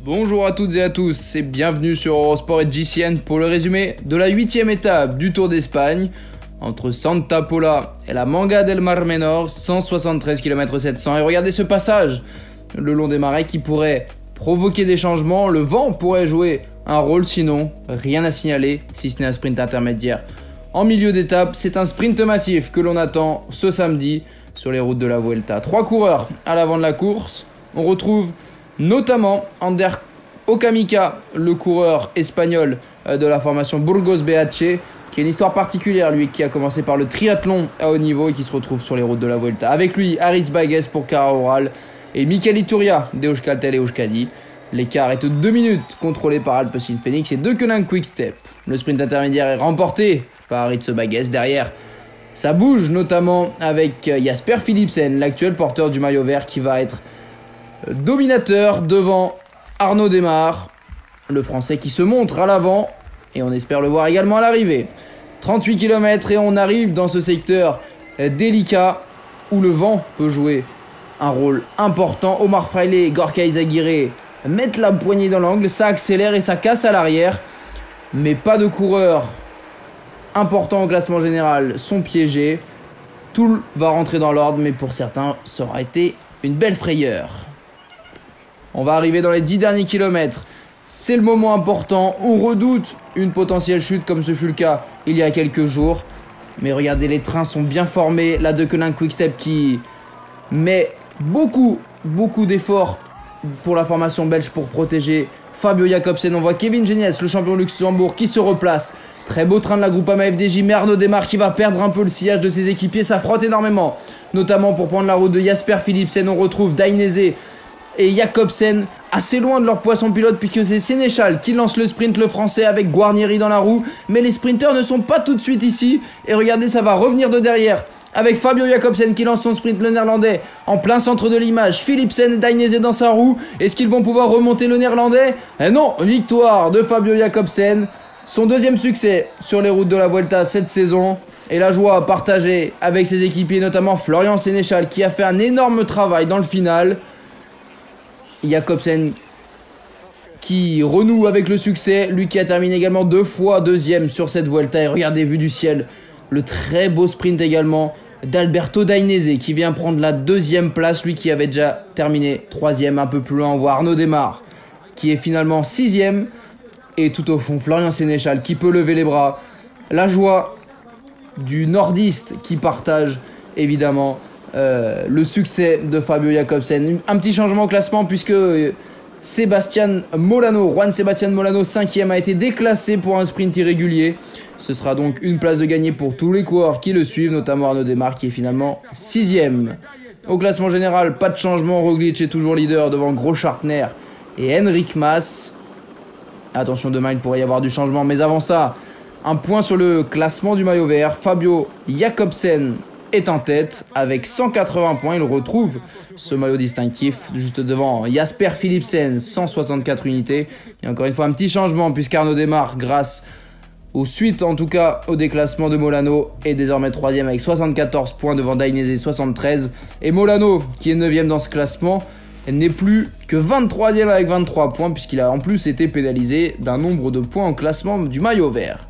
Bonjour à toutes et à tous et bienvenue sur Eurosport et GCN pour le résumé de la 8e étape du Tour d'Espagne entre Santa Pola et la Manga del Mar Menor, 173 km 700. Et regardez ce passage le long des marais qui pourrait provoquer des changements. Le vent pourrait jouer un rôle, sinon rien à signaler si ce n'est un sprint intermédiaire. En milieu d'étape, c'est un sprint massif que l'on attend ce samedi sur les routes de la Vuelta. 3 coureurs à l'avant de la course. On retrouve notamment Ander Okamica, le coureur espagnol de la formation Burgos BH, qui a une histoire particulière, lui qui a commencé par le triathlon à haut niveau et qui se retrouve sur les routes de la Vuelta. Avec lui, Aritz Baguez pour Caraoral et Mikel Iturria d'Euskaltel et Euskadi. L'écart est de 2 minutes, contrôlé par Alpecin Phoenix et Deceuninck Quick-Step. Le sprint intermédiaire est remporté par Aritz Baguez. Derrière, ça bouge notamment avec Jasper Philipsen, l'actuel porteur du maillot vert, qui va être dominateur devant Arnaud Démare, le Français qui se montre à l'avant et on espère le voir également à l'arrivée. 38 km et on arrive dans ce secteur délicat où le vent peut jouer un rôle important. Omar Fraile et Gorka Izagirre mettent la poignée dans l'angle, ça accélère et ça casse à l'arrière, mais pas de coureurs importants au classement général sont piégés. Tout va rentrer dans l'ordre, mais pour certains ça aura été une belle frayeur. On va arriver dans les 10 derniers kilomètres. C'est le moment important. On redoute une potentielle chute comme ce fut le cas il y a quelques jours. Mais regardez, les trains sont bien formés. La Deceuninck Quick-Step qui met beaucoup d'efforts pour la formation belge pour protéger Fabio Jakobsen. On voit Kevin Geniez, le champion de Luxembourg, qui se replace. Très beau train de la Groupama FDJ, mais Arnaud Démare qui va perdre un peu le sillage de ses équipiers. Ça frotte énormément, notamment pour prendre la route de Jasper Philipsen. On retrouve Dainese et Jakobsen assez loin de leur poisson pilote, puisque c'est Sénéchal qui lance le sprint, le français, avec Guarnieri dans la roue. Mais les sprinteurs ne sont pas tout de suite ici. Et regardez, ça va revenir de derrière avec Fabio Jakobsen qui lance son sprint, le néerlandais, en plein centre de l'image. Philipsen et Dainese dans sa roue. Est-ce qu'ils vont pouvoir remonter le néerlandais? Non, victoire de Fabio Jakobsen. Son deuxième succès sur les routes de la Vuelta cette saison. Et la joie partagée avec ses équipiers, notamment Florian Sénéchal qui a fait un énorme travail dans le final. Jakobsen qui renoue avec le succès, lui qui a terminé également 2 fois deuxième sur cette Vuelta. Et regardez, vue du ciel, le très beau sprint également d'Alberto Dainese qui vient prendre la 2e place, lui qui avait déjà terminé 3e un peu plus loin. On voit Arnaud Démare qui est finalement 6e et tout au fond Florian Sénéchal qui peut lever les bras. La joie du nordiste qui partage évidemment le succès de Fabio Jakobsen. Un petit changement au classement puisque Juan Sebastian Molano, 5e, a été déclassé pour un sprint irrégulier. Ce sera donc une place de gagné pour tous les coureurs qui le suivent, notamment Arnaud Démare qui est finalement 6e. Au classement général, pas de changement. Roglic est toujours leader devant Groschartner et Henrik Mas. Attention, demain il pourrait y avoir du changement, mais avant ça, un point sur le classement du maillot vert. Fabio Jakobsen est en tête avec 180 points. Il retrouve ce maillot distinctif juste devant Jasper Philipsen, 164 unités. Et encore une fois, un petit changement puisqu'Arnaud Démare, grâce aux suites en tout cas au déclassement de Molano, est désormais 3e avec 74 points devant Dainese 73. Et Molano, qui est 9e dans ce classement, n'est plus que 23e avec 23 points puisqu'il a en plus été pénalisé d'un nombre de points au classement du maillot vert.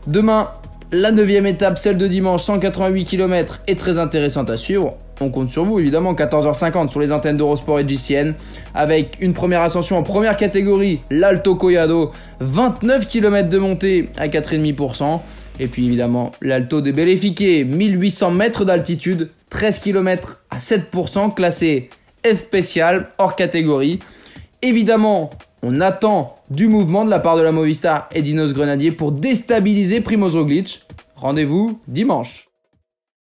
Demain, la 9e étape, celle de dimanche, 188 km, est très intéressante à suivre. On compte sur vous évidemment, 14h50 sur les antennes d'Eurosport et GCN, avec une première ascension en première catégorie, l'Alto Collado, 29 km de montée à 4,5%. Et puis évidemment l'Alto de Bellefique, 1800 mètres d'altitude, 13 km à 7%, classé F spécial, hors catégorie. Évidemment, on attend du mouvement de la part de la Movistar et d'Ineos Grenadier pour déstabiliser Primož Roglič. Rendez-vous dimanche.